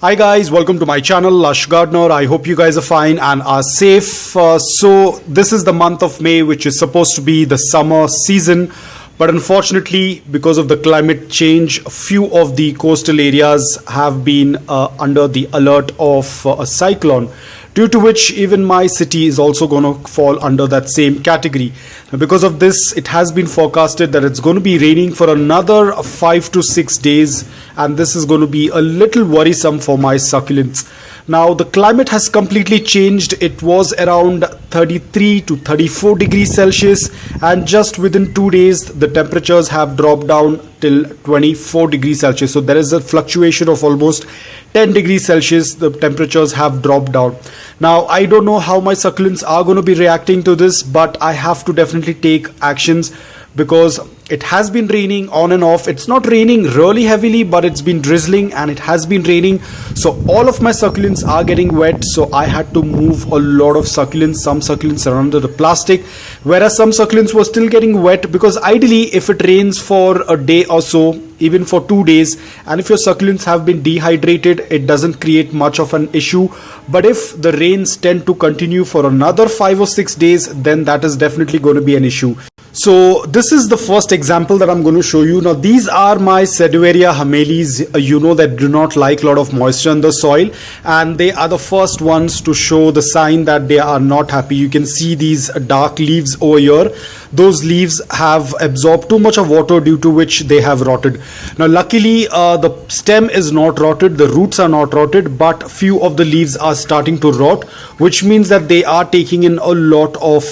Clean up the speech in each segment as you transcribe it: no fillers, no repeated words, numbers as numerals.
Hi guys, welcome to my channel Lush Gardener. I hope you guys are fine and are safe. So this is the month of May, which is supposed to be the summer season, but unfortunately because of the climate change, a few of the coastal areas have been under the alert of a cyclone, due to which even my city is also going to fall under that same category. Now, because of this, it has been forecasted that it's going to be raining for another 5 to 6 days, and this is going to be a little worrisome for my succulents. Now the climate has completely changed. It was around 33 to 34 degrees Celsius, and just within 2 days the temperatures have dropped down till 24 degrees Celsius. So there is a fluctuation of almost 10 degrees Celsius. The temperatures have dropped down. Now I don't know how my succulents are going to be reacting to this, but I have to definitely take actions because it has been raining on and off. It's not raining really heavily, but it's been drizzling and it has been raining. So all of my succulents are getting wet. So I had to move a lot of succulents. Some succulents are under the plastic, whereas some succulents were still getting wet, because ideally if it rains for a day or so, even for 2 days, and if your succulents have been dehydrated, it doesn't create much of an issue. But if the rains tend to continue for another 5 or 6 days, then that is definitely going to be an issue. So this is the first example that I'm going to show you. Now these are my Ceraria hamelies, that do not like a lot of moisture in the soil, and they are the first ones to show the sign that they are not happy. You can see these dark leaves over here. Those leaves have absorbed too much of water, due to which they have rotted. Now luckily the stem is not rotted, the roots are not rotted, but few of the leaves are starting to rot, which means that they are taking in a lot of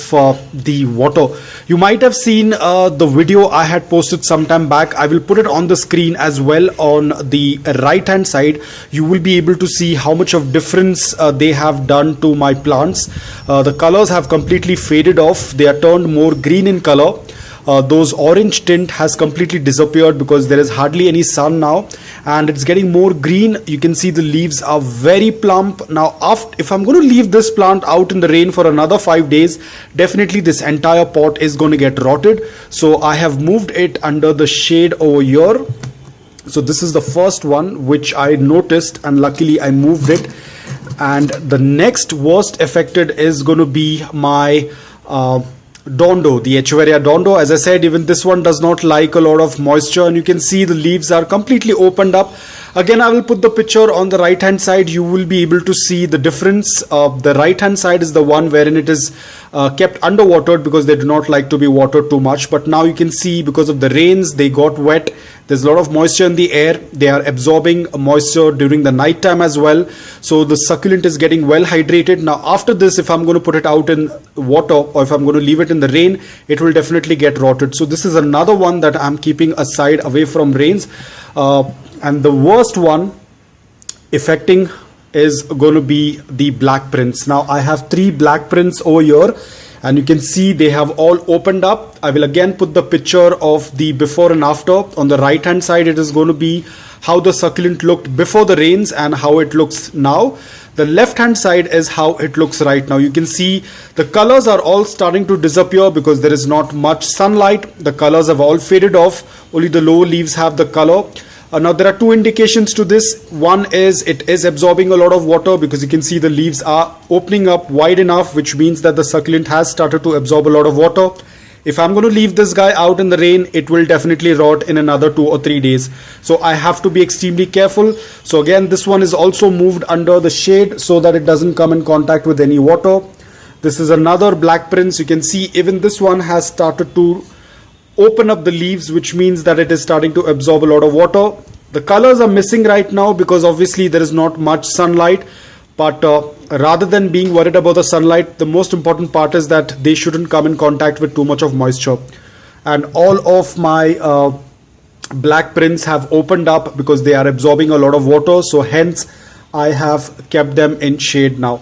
the water. You might have seen the video I had posted some time back. I will put it on the screen as well. On the right hand side, you will be able to see how much of difference they have done to my plants. The colors have completely faded off. They are turned more green in color. Those orange tint has completely disappeared because there is hardly any sun now, and it's getting more green. You can see the leaves are very plump. Now if I'm going to leave this plant out in the rain for another 5 days, definitely this entire pot is going to get rotted. So I have moved it under the shade over here. So this is the first one which I noticed, and luckily I moved it. And the next worst affected is going to be my Dondo, the Echeveria Dondo. As I said, even this one does not like a lot of moisture, and you can see the leaves are completely opened up. Again, I will put the picture on the right hand side. You will be able to see the difference. The right hand side is the one wherein it is kept underwatered, because they do not like to be watered too much. But now you can see, because of the rains, they got wet. There's a lot of moisture in the air. They are absorbing moisture during the night time as well. So the succulent is getting well hydrated. Now after this, if I'm going to put it out in water, or if I'm going to leave it in the rain, it will definitely get rotted. So this is another one that I'm keeping aside away from rains. And the worst one affecting is going to be the black prints. Now I have 3 black prints over here, and you can see they have all opened up. I will again put the picture of the before and after. On the right hand side, it is going to be how the succulent looked before the rains and how it looks now. The left hand side is how it looks right now. You can see the colors are all starting to disappear because there is not much sunlight. The colors have all faded off. Only the lower leaves have the color. Now there are 2 indications to this. One is it is absorbing a lot of water, because you can see the leaves are opening up wide enough, which means that the succulent has started to absorb a lot of water. If I'm going to leave this guy out in the rain, it will definitely rot in another 2 or 3 days. So I have to be extremely careful. So again, this one is also moved under the shade so that it doesn't come in contact with any water. This is another black prince. You can see even this one has started to open up the leaves, which means that it is starting to absorb a lot of water. The colors are missing right now because obviously there is not much sunlight, but rather than being worried about the sunlight, the most important part is that they shouldn't come in contact with too much of moisture. And all of my black prints have opened up because they are absorbing a lot of water, so hence I have kept them in shade now.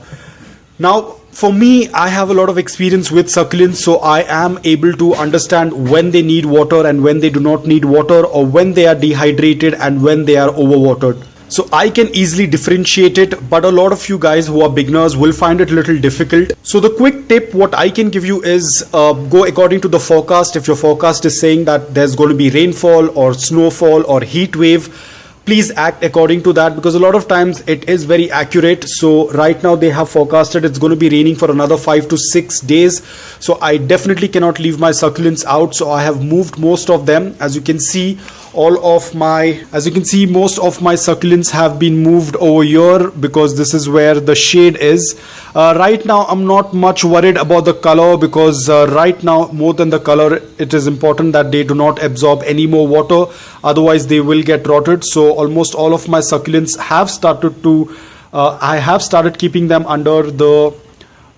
Now for me, I have a lot of experience with succulents, so I am able to understand when they need water and when they do not need water, or when they are dehydrated and when they are overwatered. So I can easily differentiate it, but a lot of you guys who are beginners will find it a little difficult. So the quick tip what I can give you is go according to the forecast. If your forecast is saying that there's going to be rainfall or snowfall or heat wave, please act according to that, because a lot of times it is very accurate. So right now they have forecasted it's going to be raining for another 5 to 6 days. So I definitely cannot leave my succulents out. So I have moved most of them. As you can see, most of my succulents have been moved over here because this is where the shade is. Right now I'm not much worried about the color, because right now more than the color, it is important that they do not absorb any more water, otherwise they will get rotted. So almost all of my succulents have started to I have started keeping them under the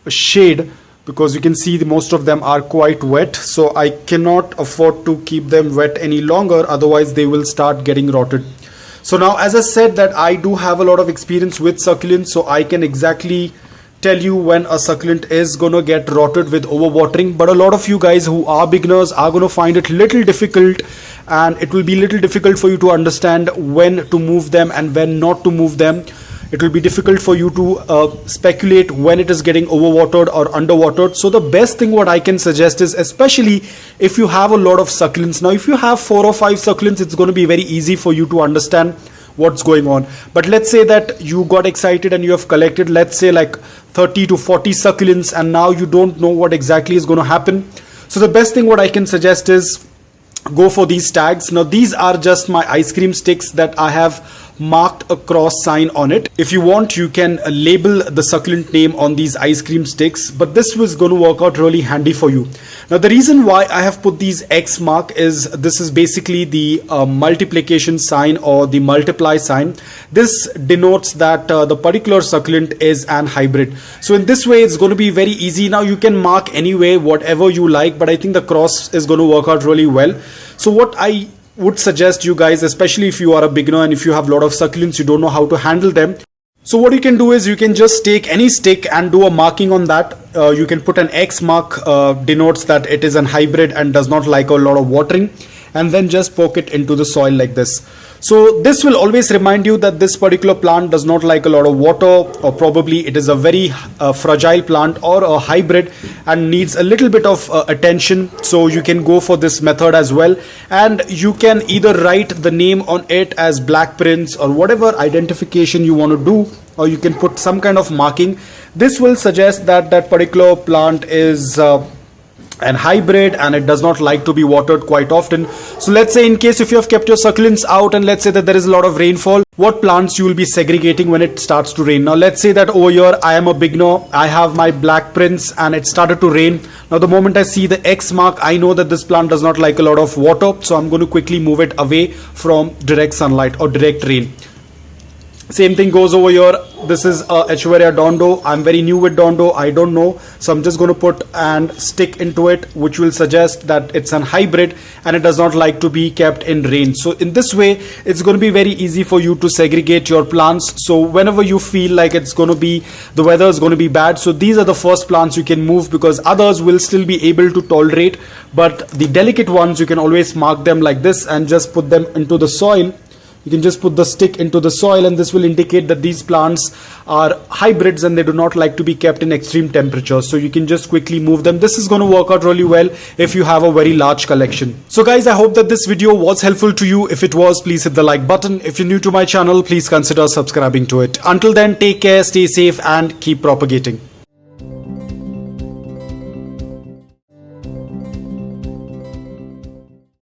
shade, because you can see most of them are quite wet. So I cannot afford to keep them wet any longer, otherwise they will start getting rotted. So now, as I said, that I do have a lot of experience with succulents, so I can exactly tell you when a succulent is gonna get rotted with overwatering. But a lot of you guys who are beginners are gonna find it little difficult, and it will be little difficult for you to understand when to move them and when not to move them. It will be difficult for you to speculate when it is getting overwatered or underwatered. So the best thing what I can suggest is, especially if you have a lot of succulents. Now if you have 4 or 5 succulents, it's going to be very easy for you to understand what's going on. But let's say that you got excited and you have collected, let's say, like 30 to 40 succulents, and now you don't know what exactly is going to happen. So the best thing what I can suggest is go for these tags. Now these are just my ice cream sticks that I have marked a cross sign on it. If you want, you can label the succulent name on these ice cream sticks, but this was going to work out really handy for you. Now the reason why I have put these X mark is this is basically the multiplication sign or the multiply sign. This denotes that the particular succulent is an hybrid. So in this way it's going to be very easy. Now you can mark anyway whatever you like, but I think the cross is going to work out really well. So what I would suggest you guys, especially if you are a beginner and if you have a lot of succulents, you don't know how to handle them. So what you can do is you can just take any stick and do a marking on that. You can put an X mark, denotes that it is an hybrid and does not like a lot of watering, and then just poke it into the soil like this. So this will always remind you that this particular plant does not like a lot of water, or probably it is a very fragile plant or a hybrid and needs a little bit of attention. So you can go for this method as well, and you can either write the name on it as black prints or whatever identification you want to do, or you can put some kind of marking. This will suggest that that particular plant is an hybrid and it does not like to be watered quite often. So let's say in case if you have kept your succulents out and let's say that there is a lot of rainfall, what plants you will be segregating when it starts to rain. Now let's say that over here I am a beginner, I have my black prints and it started to rain. Now the moment I see the X mark, I know that this plant does not like a lot of water, so I'm going to quickly move it away from direct sunlight or direct rain. Same thing goes over here. This is Echeveria Dondo. I'm very new with Dondo, I don't know, so I'm just going to put and stick into it, which will suggest that it's an hybrid and it does not like to be kept in rain. So in this way it's going to be very easy for you to segregate your plants. So whenever you feel like it's going to be, the weather is going to be bad, so these are the first plants you can move, because others will still be able to tolerate, but the delicate ones you can always mark them like this and just put them into the soil. You can just put the stick into the soil and this will indicate that these plants are hybrids and they do not like to be kept in extreme temperatures. So you can just quickly move them. This is going to work out really well if you have a very large collection. So guys, I hope that this video was helpful to you. If it was, please hit the like button. If you're new to my channel, please consider subscribing to it. Until then, take care, stay safe and keep propagating.